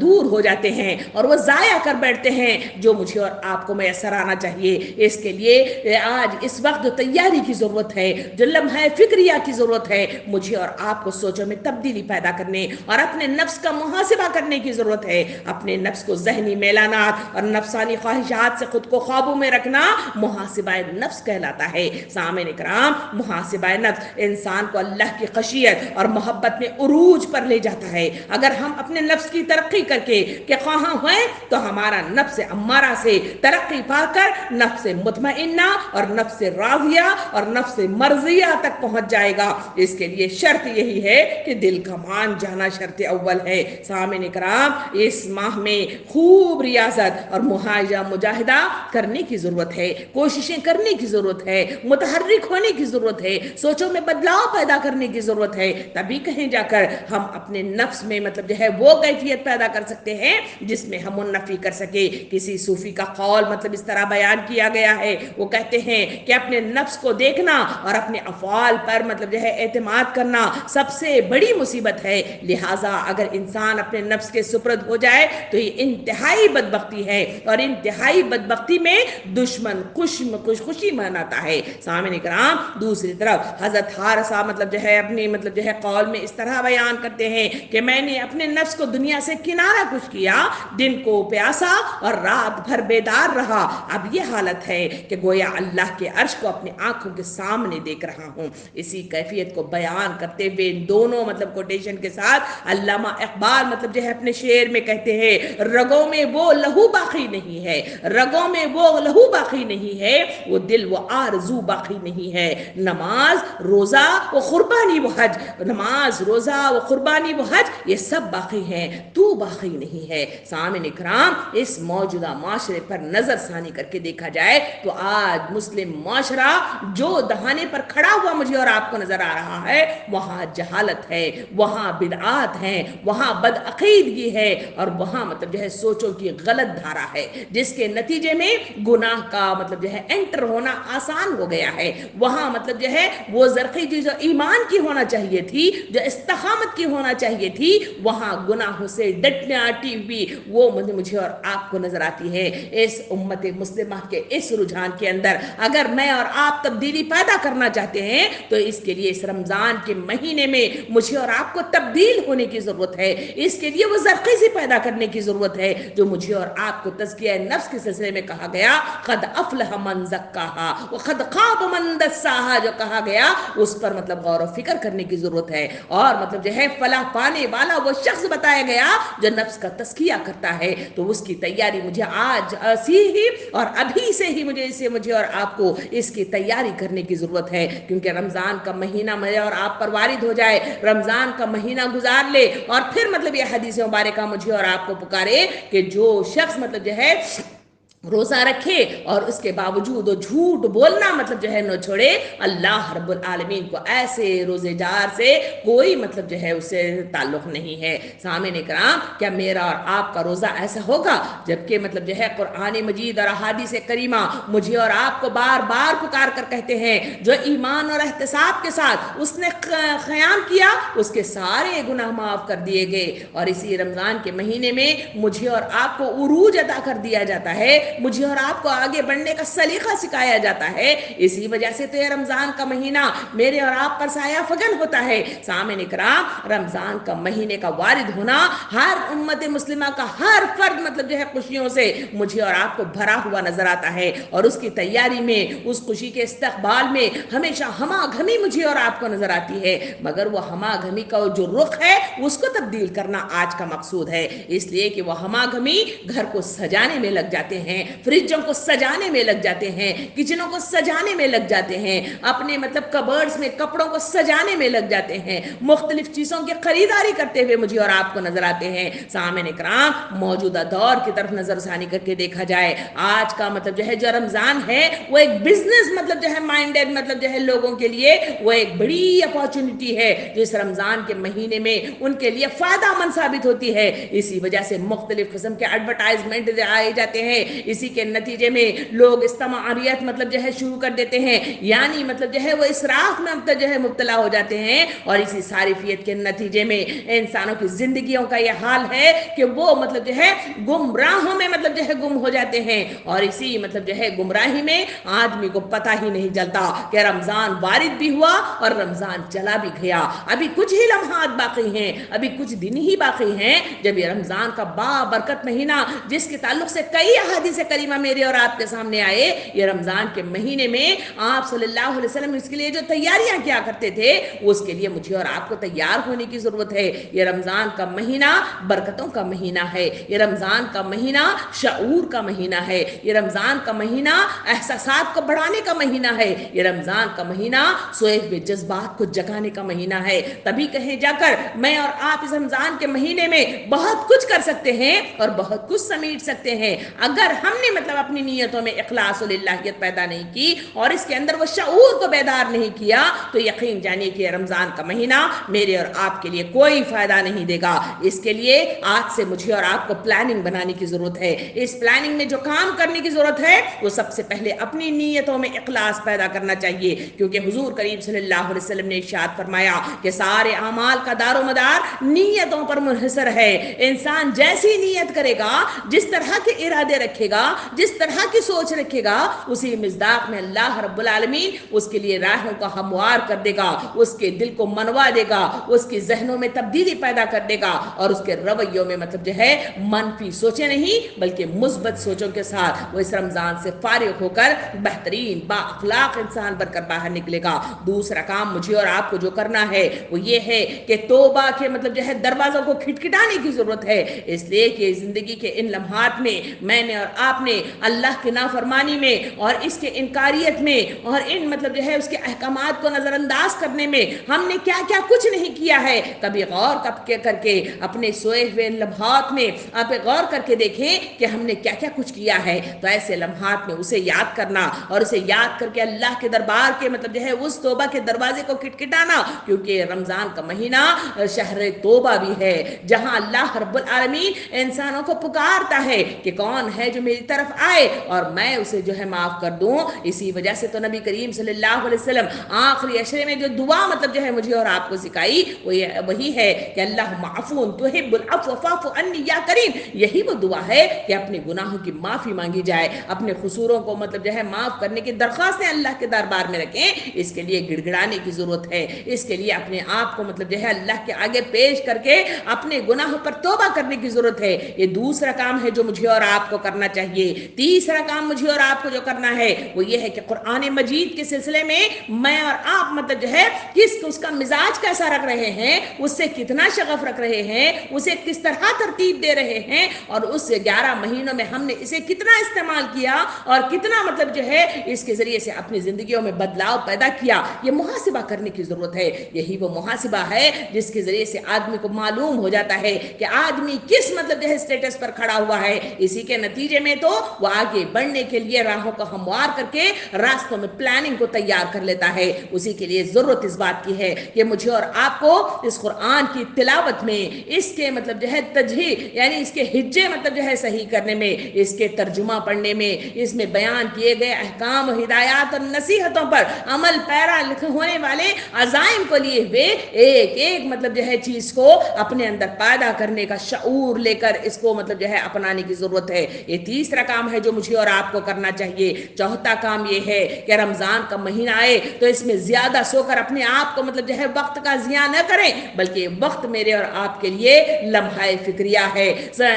دور ہو جاتے ہیں اور وہ ضائع کر بیٹھتے ہیں جو مجھے اور آپ کو میسر آنا چاہیے۔ اس کے لیے آج اس وقت جو تیاری کی ضرورت ہے، جو لمحہ فکریہ کی ضرورت ہے، مجھے اور آپ کو سوچوں میں تبدیلی پیدا کرنے اور اپنے نفس کا محاسبہ کرنے کی ضرورت ہے۔ اپنے نفس کو ذہنی میلانات اور نفسانی خواہشات سے خود کو قابو میں رکھنا محاسبہ نفس کہلاتا ہے۔ سامعین اکرام، محاسبہ نفس انسان کو اللہ کی خشیت اور محبت میں عروج پر لے جاتا ہے۔ اگر ہم اپنے نفس کی ترقی کر کے کہ خواہاں ہوئے تو ہمارا نفس امارہ سے ترقی پا کر نفس مطمئنہ اور نفس راضیہ اور نفس مرضیہ تک پہنچ جائے گا۔ اس کے لیے شرط یہی ہے کہ دل کا مان جانا شرط اول ہے۔ سامعین اکرام، اس ماہ میں خوب ریاضت اور مجاہدہ کرنے کی ضرورت ہے، کوششیں کرنے کی ضرورت ہے، متحرک ہونے کی ضرورت ہے، سوچوں میں بدلاؤ پیدا کرنے کی ضرورت ہے۔ تبھی کہیں جا کر ہم اپنے نفس میں مطلب جو ہے وہ کیفیت پیدا کر سکتے ہیں جس میں ہم منفی کر سکے۔ کسی صوفی کا قول مطلب اس طرح بیان کیا گیا ہے، وہ کہتے ہیں کہ اپنے نفس کو دیکھنا اور اپنے افعال پر مطلب جو ہے اعتماد کرنا سب سے بڑی مصیبت ہے۔ لہٰذا اگر انسان اپنے نفس کے سپرد ہو جائے تو یہ انتہائی بدبختی ہے، اور انتہائی بدبختی میں دشمن خوشی مناتا ہے۔ سامعین کرام، دوسری طرف حضرت حارثہ مطلب جو ہے اپنی مطلب جو ہے قول میں اس طرح بیان کرتے ہیں کہ میں نے اپنے نفس کو دنیا سے کنارہ کش کیا، دن کو پیاسا اور رات بھر بیدار رہا۔ اب یہ حالت ہے کہ گویا اللہ کے عرش کو اپنی آنکھوں کے سامنے دیکھ رہا ہوں۔ اسی کیفیت کو بیان کرتے ہوئے ان دونوں مطلب کوٹیشن کے ساتھ علامہ اقبال مطلب جو ہے اپنے شعر میں کہتے ہیں، رگوں میں وہ لہو باقی نہیں ہے، رگوں میں وہ لہو باقی نہیں ہے، وہ دل وہ آرزو باقی نہیں ہے۔ نماز روزہ و قربانی و حج، نماز روزہ و قربانی و حج یہ سب باقی ہیں، تو باقی نہیں ہے۔ سامعین اکرام، اس موجودہ معاشرے پر نظر ثانی کر کے دیکھا جائے تو آج مسلم معاشرہ جو دہانے پر کھڑا ہوا مجھے اور آپ کو نظر آ رہا ہے، وہاں جہالت ہے، وہاں بدعات ہیں، وہاں بدعقیدگی ہے، اور وہاں مطلب جو ہے سوچوں کی غلط دھارا ہے، جس کے نتیجے میں گناہ کا مطلب جو ہے انٹر ہونا آسان ہو گیا ہے۔ وہاں مطلب جو ہے وہ زرخی جو ایمان کی ہونا چاہیے تھی، جو استقامت کی ہونا چاہیے تھی، وہاں گناہوں سے ڈٹی ہوئی وہ مجھے اور آپ کو نظر آتی ہے۔ اس امت مسلمہ کے اس رجحان کے اندر اگر میں اور آپ تبدیلی پیدا کرنا چاہتے ہیں تو اس کے لیے اس رمضان کے مہینے میں مجھے اور آپ کو تبدیل ہونے کی ضرورت ہے۔ اس کے لیے وہ زرخیزی پیدا کرنے کی ضرورت ہے جو مجھے اور آپ کو تزکیہ نفس کے سلسلے میں کہا گیا، قد افلح من زکاہا وقد خاب من دساہا، جو کہا گیا اس پر مطلب غور و فکر کرنے کی ضرورت ہے۔ اور مطلب جو ہے فلاح پانے والا وہ شخص بتایا گیا جو نفس کا تزکیہ کرتا ہے، تو اس کی تیاری مجھے آج ہی اور ابھی سے ہی مجھے اور آپ کو اس کی تیاری کرنے کی ضرورت ہے، کیونکہ رمضان کا مہینہ مجھے اور آپ پر وارد ہو جائے، رمضان کا مہینہ گزار لے اور پھر مطلب یہ حدیث مبارکہ مجھے اور آپ کو پکارے کہ جو شخص مطلب جو ہے روزہ رکھے اور اس کے باوجود وہ جھوٹ بولنا مطلب جو ہے نہ چھوڑے، اللہ رب العالمین کو ایسے روزے دار سے کوئی مطلب جو ہے اسے تعلق نہیں ہے۔ سامعین کرام، کیا میرا اور آپ کا روزہ ایسا ہوگا جبکہ مطلب جو ہے قرآن مجید اور احادیث کریمہ مجھے اور آپ کو بار بار پکار کر کہتے ہیں جو ایمان اور احتساب کے ساتھ اس نے قیام کیا اس کے سارے گناہ معاف کر دیے گئے، اور اسی رمضان کے مہینے میں مجھے اور آپ کو عروج عطا کر دیا جاتا ہے، مجھے اور آپ کو آگے بڑھنے کا سلیقہ سکھایا جاتا ہے۔ اسی وجہ سے تو یہ رمضان کا مہینہ میرے اور آپ پر سایہ فگن ہوتا ہے۔ سامعین کرام، رمضان کا مہینے کا وارد ہونا ہر امت مسلمہ کا ہر فرد مطلب جو ہے خوشیوں سے مجھے اور آپ کو بھرا ہوا نظر آتا ہے، اور اس کی تیاری میں، اس خوشی کے استقبال میں ہمیشہ ہما گھمی مجھے اور آپ کو نظر آتی ہے، مگر وہ ہما گھمی کا جو رخ ہے اس کو تبدیل کرنا آج کا مقصود ہے، اس لیے کہ وہ ہما گھمی گھر کو سجانے میں لگ جاتے ہیں، فریجوں کو سجانے میں لگ جاتے ہیں، کچنوں کو سجانے میں لگ جاتے ہیں، اپنے مطلب کبرڈز میں کپڑوں کو سجانے میں لگ جاتے ہیں، مختلف چیزوں کی خریداری کرتے ہوئے مجھے اور آپ کو نظر آتے ہیں۔ سامعین کرام، موجودہ دور کی طرف نظر ثانی کر کے دیکھا جائے، آج کا مطلب جو ہے جو رمضان ہے وہ ایک بزنس مطلب جو ہے مائنڈڈ مطلب جو ہے لوگوں کے لیے وہ ایک بڑی اپارچونٹی ہے جو اس رمضان کے مہینے میں ان کے لیے فائدہ مند ثابت ہوتی ہے۔ اسی وجہ سے مختلف قسم کے ایڈورٹائزمنٹ آئے جاتے ہیں، اسی کے نتیجے میں لوگ استماعیت مطلب جو ہے شروع کر دیتے ہیں، یعنی مطلب جو ہے وہ اسراف میں جو ہے مبتلا ہو جاتے ہیں، اور اسی صارفیت کے نتیجے میں انسانوں کی زندگیوں کا یہ حال ہے کہ وہ مطلب جو ہے گمراہوں میں مطلب جو ہے گم ہو جاتے ہیں، اور اسی مطلب جو ہے گمراہی میں آدمی کو پتہ ہی نہیں چلتا کہ رمضان وارد بھی ہوا اور رمضان چلا بھی گیا، ابھی کچھ ہی لمحات باقی ہیں، ابھی کچھ دن ہی باقی ہیں جب یہ رمضان کا بابرکت مہینہ جس کے تعلق سے کئی احادیث کریمہ میرے اور آپ کے سامنے آئے، یہ رمضان کے مہینے میں آپ صلی اللہ علیہ وسلم اس کے لیے جو تیاریاں کیا کرتے تھے اس کے لیے مجھے اور آپ کو تیار ہونے کی ضرورت ہے۔ یہ رمضان کا مہینہ برکتوں کا مہینہ ہے، یہ رمضان کا مہینہ شعور کا مہینہ ہے، یہ رمضان کا مہینہ احساسات کو بڑھانے کا مہینہ ہے، یہ رمضان کا مہینہ سوئے ہوئے جذبات کو جگانے کا مہینہ ہے۔ تبھی کہیں جا کر میں اور آپ اس رمضان کے مہینے میں بہت کچھ کر سکتے ہیں اور بہت کچھ سمیٹ سکتے ہیں، اگر ہم نے مطلب اپنی نیتوں میں اخلاص و للہیت پیدا نہیں کی اور اس کے اندر وہ شعور کو بیدار نہیں کیا، تو یقین جانیے کہ رمضان کا مہینہ میرے اور آپ کے لیے کوئی فائدہ نہیں دے گا۔ اس کے لیے آج سے مجھے اور آپ کو پلاننگ بنانے کی ضرورت ہے۔ اس پلاننگ میں جو کام کرنے کی ضرورت ہے وہ سب سے پہلے اپنی نیتوں میں اخلاص پیدا کرنا چاہیے، کیونکہ حضور کریم صلی اللہ علیہ وسلم نے ارشاد فرمایا کہ سارے اعمال کا دار و مدار نیتوں پر منحصر ہے۔ انسان جیسی نیت کرے گا، جس طرح کے ارادے رکھے گا، جس طرح کی سوچ رکھے گا، اسی مصداق میں اللہ رب العالمین اس کے لیے راہوں کا ہموار کر دے گا، اس کے دل کو منوا دے گا، اس کے ذہنوں میں تبدیلی پیدا کر دے گا، اور اس کے رویوں میں مطلب جو ہے منفی سوچیں نہیں بلکہ مثبت سوچوں کے ساتھ وہ اس رمضان سے فارغ ہو کر بہترین با اخلاق انسان بن کر باہر نکلے گا۔ دوسرا کام مجھے اور آپ کو جو کرنا ہے وہ یہ ہے کہ توبہ کے مطلب جو ہے دروازوں کو کھٹکھٹانے کی ضرورت ہے، اس لیے کہ زندگی کے ان لمحات میں نے اور آپ نے اللہ کی نافرمانی میں اور اس کے انکاریت میں اور ان مطلب جو ہے اس کے احکامات کو نظر انداز کرنے میں ہم نے کیا کیا کچھ نہیں کیا ہے۔ کبھی غور کر کے اپنے سوئے ہوئے لمحات میں آپ غور کر کے دیکھیں کہ ہم نے کیا کیا کچھ کیا ہے، تو ایسے لمحات میں اسے یاد کرنا اور اسے یاد کر کے اللہ کے دربار کے مطلب جو ہے اس توبہ کے دروازے کو کھٹکھٹانا، کیونکہ رمضان کا مہینہ شہر توبہ بھی ہے، جہاں اللہ رب العالمین انسانوں کو پکارتا ہے کہ کون ہے جو میری طرف آئے اور میں اسے جو ہے معاف کر دوں۔ اسی وجہ سے تو نبی کریم صلی اللہ علیہ وسلم آخری عشرے میں جو دعا مطلب جو ہے مجھے اور آپ کو سکھائی وہی ہے کہ اللہم عفو تحب العفو فاعف عنی یا کریم۔ یہی وہ دعا ہے کہ اپنے گناہوں کی معافی مانگی جائے، اپنے قصوروں کو مطلب جو ہے معاف کرنے کی درخواستیں اللہ کے دربار میں رکھیں۔ اس کے لیے گڑ گڑانے کی ضرورت ہے، اس کے لیے اپنے آپ کو مطلب جو ہے اللہ کے آگے پیش کر کے اپنے گناہوں پر توبہ کرنے کی ضرورت ہے۔ یہ دوسرا کام ہے جو مجھے اور آپ کو کرنا چاہیے۔ تیسرا کام مجھے اور آپ کو جو کرنا ہے وہ یہ ہے کہ قرآن مجید کے سلسلے میں میں اور آپ مطلب جو ہے اس کا مزاج کیسا رکھ رہے ہیں، اس سے کتنا شغف رکھ رہے ہیں، اسے کس طرح ترتیب دے رہے ہیں، اور اس 11 مہینوں میں ہم نے اسے کتنا استعمال کیا اور کتنا مطلب جو ہے اس کے ذریعے سے اپنی زندگیوں میں بدلاؤ پیدا کیا۔ یہ محاسبہ کرنے کی ضرورت ہے۔ یہی وہ محاسبہ ہے جس کے ذریعے سے آدمی کو معلوم ہو جاتا ہے کہ آدمی کس مطلب جو ہے اسٹیٹس پر کھڑا ہوا ہے۔ اسی کے نتیجے میں تو وہ آگے بڑھنے کے لیے راہوں کو ہموار کر کے راستوں میں پلاننگ کو تیار کر لیتا ہے۔ اسی کے لیے ضرورت اس بات کی ہے کہ مجھے اور آپ کو اس قرآن کی تلاوت میں، اس کے مطلب جو ہے تجہیر یعنی اس کے ہجے مطلب جو ہے صحیح کرنے میں، اس کے ترجمہ پڑھنے میں، اس میں بیان کیے گئے احکام و ہدایات اور نصیحتوں پر عمل پیرا ہونے والے عزائم کو لیے ہوئے ایک ایک مطلب جو ہے چیز کو اپنے اندر پیدا کرنے کا شعور لے کر اس کو مطلب جو ہے اپنانے کی ضرورت ہے۔ یہ تیسرا کام ہے جو مجھے اور آپ کو کرنا چاہیے۔ چوتھا کام یہ ہے کہ رمضان کا مہینہ آئے تو اس میں زیادہ سو کر اپنے آپ کو مطلب جو ہے وقت کا ضیاع نہ کریں، بلکہ وقت میرے اور آپ کے لیے لمحہ فکریہ ہے،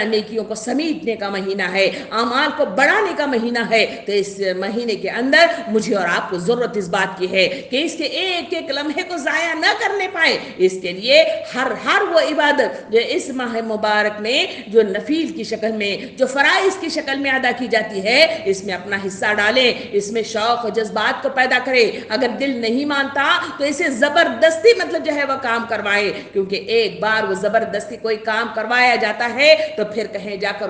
نیکیوں کو سمیٹنے کا مہینہ ہے، اعمال کو بڑھانے کا مہینہ ہے۔ تو اس مہینے کے اندر مجھے اور آپ کو ضرورت اس بات کی ہے کہ اس کے ایک ایک لمحے کو ضائع نہ کرنے پائے۔ اس کے لیے ہر وہ عبادت جو اس ماہ مبارک میں جو نفیل کی شکل میں، جو فرائض کی شکل میں ادا کی جاتی ہے، اس میں اپنا حصہ ڈالیں، اس میں شوق و جذبات کو پیدا کرے۔ اگر دل نہیں مانتا تو اسے زبردستی مطلب جو ہے وہ کام کروائے، کیونکہ ایک بار وہ زبردستی کوئی کام کروایا جاتا ہے تو پھر کہیں جا کر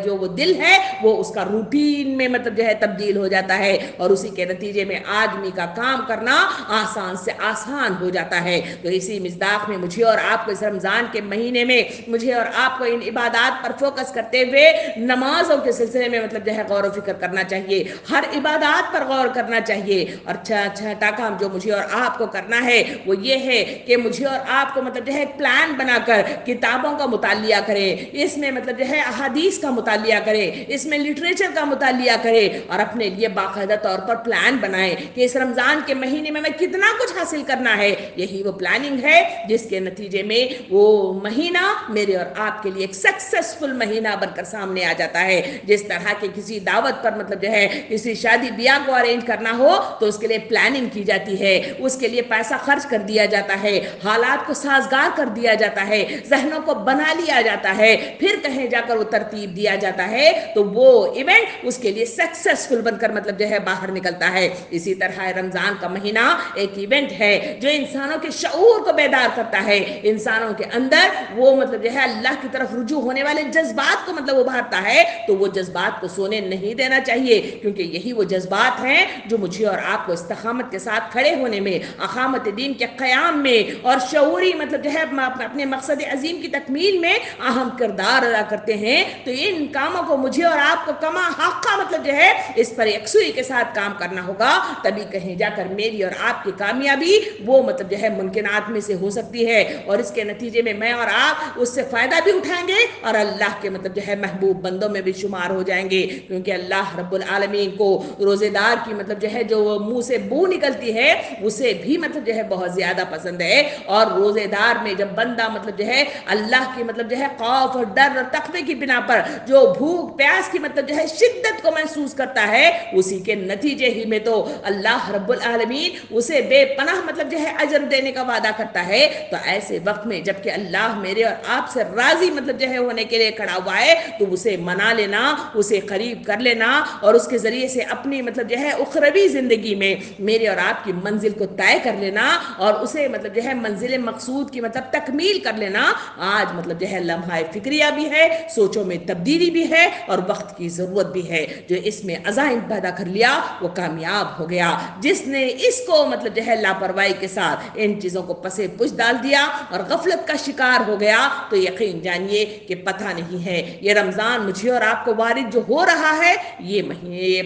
جو وہ دل ہے وہ اس کا روٹین میں مطلب جو ہے تبدیل ہو جاتا ہے، اور اسی کے نتیجے میں آدمی کا کام کرنا آسان سے آسان ہو جاتا ہے۔ تو اسی مصداق میں مجھے اور آپ کو اس رمضان کے مہینے میں مجھے اور آپ کو ان عبادات پر فوکس کرتے ہوئے نماز و کے سلسلے میں مطلب جو ہے غور و فکر کرنا چاہیے، ہر عبادات پر غور کرنا چاہیے، اور چھٹا کام جو مجھے اور آپ کو کرنا ہے وہ یہ ہے کہ مجھے اور آپ کو مطلب جو ہے ایک پلان بنا کر کتابوں کا مطالعہ کرے، اس میں مطلب جو ہے احادیث کا مطالعہ کرے، اس میں لٹریچر کا مطالعہ کرے، اور اپنے لیے باقاعدہ طور پر پلان بنائے کہ اس رمضان کے مہینے میں کتنا کچھ حاصل کرنا ہے۔ یہی وہ پلاننگ ہے جس کے نتیجے میں وہ مہینہ میرے اور آپ کے لیے ایک سکسیسفل مہینہ بن کر سامنے آ جاتا ہے۔ جس طرح کے کسی دعوت پر مطلب جو ہے کسی شادی بیاہ کو ارینج کرنا ہو تو اس کے لیے پلاننگ کی جاتی ہے، اس کے لیے پیسہ خرچ کر دیا جاتا ہے، حالات کو سازگار کر دیا جاتا ہے، ذہنوں کو بنا لیا جاتا ہے، پھر کہیں جا کر وہ ترتیب دیا جاتا ہے تو وہ ایونٹ اس کے لیے سکسیسفل بن کر مطلب جو ہے باہر نکلتا ہے۔ اسی طرح رمضان کا مہینہ ایک ایونٹ ہے جو انسانوں کے شعور کو بیدار کرتا ہے، انسانوں کے اندر وہ مطلب جو ہے اللہ کی طرف رجوع ہونے والے جذبات کو مطلب ابھارتا ہے، تو وہ جذبات کو سونے نہیں دینا چاہیے، کیونکہ یہی وہ جذبات ہیں جو مجھے اور آپ کو استقامت کے ساتھ کھڑے ہونے میں، اقامت دین کے قیام میں اور شعوری مطلب جو ہے اپنے مقصد عظیم کی تکمیل میں اہم کردار ادا کرتے ہیں۔ تو ان کاموں کو مجھے اور آپ کو کما حقہ مطلب جو ہے اس پر یکسوئی کے ساتھ کام کرنا ہوگا، تبھی کہیں جا کر میری اور آپ کی کامیابی وہ مطلب جو ہے ممکنات میں سے ہو سکتی ہے، اور اس کے نتیجے میں میں اور آپ اس سے فائدہ بھی اٹھائیں گے اور اللہ کے مطلب جو ہے محبوب بندوں میں بھی شمار ہو جائیں گے، کیونکہ اللہ رب العالمین کو روزے دار کی مطلب جو ہے جو منہ سے بو نکلتی ہے اسے بھی مطلب جو ہے بہت زیادہ پسند ہے، اور روزے دار میں جب بندہ مطلب جو ہے اللہ کی مطلب جو ہے خوف اور ڈر اور تقوی کی بنا پر جو بھوک پیاس کی مطلب جو ہے شدت کو محسوس کرتا ہے، اسی کے نتیجے ہی میں تو اللہ رب العالمین اسے بے پناہ مطلب جو ہے اجر دینے کا وعدہ کرتا ہے۔ تو ایسے وقت میں جب کہ اللہ میرے اور آپ سے راضی مطلب جو ہے ہونے کے لیے کھڑا ہوا ہے تو اسے منا لینا، اسے قریب کر لینا، اور اس کے ذریعے سے اپنی مطلب جو ہے اخروی زندگی میں میرے اور آپ کی منزل کو طے کر لینا، اور اسے مطلب جو ہے منزل مقصود کی مطلب تکمیل کر لینا آج مطلب جو ہے لمحہ فکریہ بھی ہے، سوچوں میں تبدیلی بھی ہے، اور وقت کی ضرورت بھی ہے۔ جو اس میں عزائم پیدا کر لیا وہ کامیاب ہو گیا، جس نے اس کو مطلب جو ہے لاپرواہی کے ساتھ ان چیزوں کو پسے پش ڈال دیا اور غفلت کا شکار ہو گیا، تو یقین جانیے کہ پتہ نہیں ہے یہ رمضان مجھے اور آپ کو وارد جو ہو رہا ہے یہ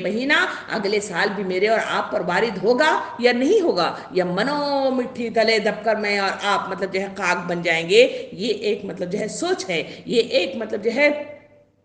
مہینہ اگلے سال بھی میرے اور آپ پر وارد ہوگا یا نہیں ہوگا، یا منو مٹھی تلے دب کر میں اور آپ مطلب جو ہے خاک بن جائیں گے۔ یہ ایک مطلب جو ہے سوچ ہے، یہ ایک مطلب جو ہے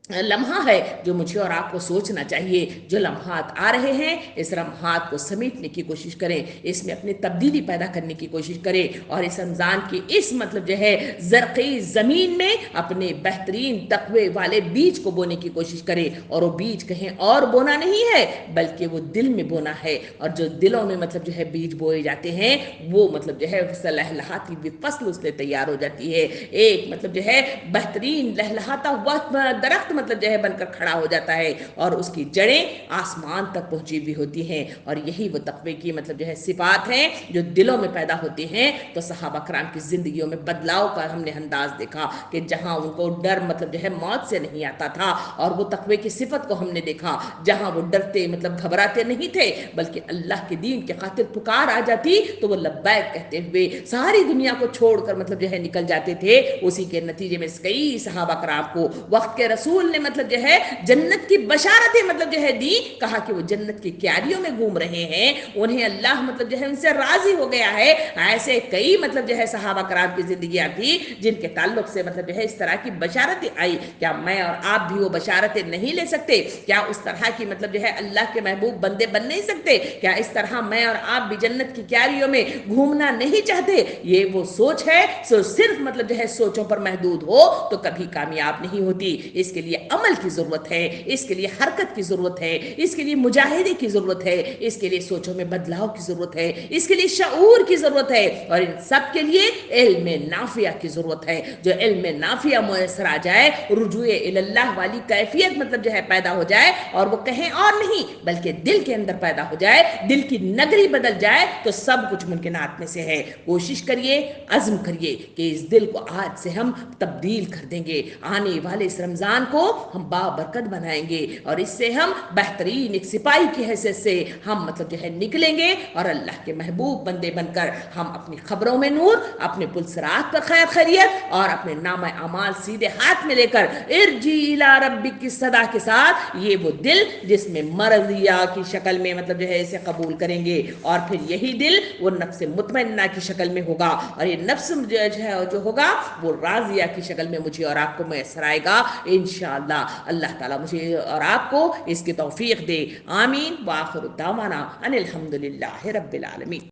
لمحہ ہے جو مجھے اور آپ کو سوچنا چاہیے۔ جو لمحات آ رہے ہیں اس لمحات کو سمیٹنے کی کوشش کریں، اس میں اپنی تبدیلی پیدا کرنے کی کوشش کریں، اور اس رمضان کی اس مطلب جو ہے زرخیز زمین میں اپنے بہترین تقوی والے بیج کو بونے کی کوشش کریں، اور وہ بیج کہیں اور بونا نہیں ہے بلکہ وہ دل میں بونا ہے، اور جو دلوں میں مطلب جو ہے بیج بوئے جاتے ہیں وہ مطلب جو ہے لہلہاتی ہوئی فصل اس سے تیار ہو جاتی ہے، ایک مطلب جو ہے بہترین لہلہاتا ہوا درخت مطلب جو ہے بن کر کھڑا ہو جاتا ہے، اور اس کی جڑیں آسمان تک پہنچی ہوئی ہوتی ہیں، اور یہی وہ تقوی کی مطلب جو ہے صفات ہیں جو دلوں میں پیدا ہوتی ہیں۔ تو صحابہ کرام کی زندگیوں میں بدلاؤ کا ہم نے انداز دیکھا کہ جہاں ان کو ڈر مطلب جو ہے موت سے نہیں آتا تھا، اور وہ تقوی کی صفت کو ہم نے دیکھا جہاں وہ ڈرتے مطلب گھبراتے نہیں تھے بلکہ اللہ کے دین کے خاطر پکار آ جاتی تو وہ لبیک کہتے ہوئے ساری دنیا کو چھوڑ کر مطلب جو ہے نکل جاتے تھے۔ اسی کے نتیجے میں کئی صحابہ کرام کو وقت کے رسول نے مطلب جو ہے جنت کی بشارتیں مطلب جو ہے دی، کہا کہ وہ جنت کی کیاریوں میں گھوم رہے ہیں، انہیں اللہ مطلب جو ہے ان سے راضی ہو گیا ہے۔ ایسے کئی مطلب جو ہے صحابہ کرام کی زندگیاں تھی جن کے تعلق سے مطلب جو ہے اس طرح کی بشارتیں آئی۔ کیا میں اور آپ بھی وہ بشارتیں نہیں لے سکتے؟ کیا اس طرح کی مطلب جو ہے اللہ کے محبوب بندے بن نہیں سکتے؟ کیا اس طرح میں اور آپ بھی جنت کی کیاریوں میں گھومنا نہیں چاہتے؟ یہ وہ سوچ ہے، صرف مطلب جو ہے سوچوں پر محدود ہو تو کبھی کامیاب نہیں ہوتی۔ اس کے لیے عمل کی ضرورت ہے، اس کے لیے حرکت کی ضرورت ہے، اس کے لیے مجاہدے کی ضرورت ہے، اس کے لیے سوچوں میں بدلاؤ کی ضرورت ہے، اس کے لیے شعور کی ضرورت ہے، اور ان سب کے لیے علم نافعہ کی ضرورت ہے۔ جو علم نافعہ میسر آ جائے، رجوع اللہ والی کیفیت مطلب جو ہے پیدا ہو جائے، اور وہ کہیں اور نہیں بلکہ دل کے اندر پیدا ہو جائے، دل کی نگری بدل جائے، تو سب کچھ ممکنات میں سے ہے۔ کوشش کریے، عزم کریے کہ اس دل کو آج سے ہم تبدیل کر دیں گے۔ آنے والے اس رمضان کو کو ہم بابرکت بنائیں گے، اور اس سے ہم بہترین ایک سپاہی کی حیثیت سے ہم مطلب جو ہے نکلیں گے، اور اللہ کے محبوب بندے بن کر ہم اپنی خبروں میں نور، اپنے پلسرات پر خیر خیریت، اور اپنے نامہ اعمال سیدھے ہاتھ میں لے کر ارجی الی ربک کی صدا کے ساتھ یہ وہ دل جس میں مرضیہ کی شکل میں مطلب جو ہے اسے قبول کریں گے، اور پھر یہی دل وہ نفس مطمئنہ کی شکل میں ہوگا، اور یہ نفس جو ہوگا وہ راضیہ کی شکل میں مجھے اور آپ کو میسر آئے گا انشاءاللہ۔ اللہ تعالیٰ مجھے اور آپ کو اس کی توفیق دے، آمین۔ وآخر دعوانا ان الحمدللہ رب العالمین۔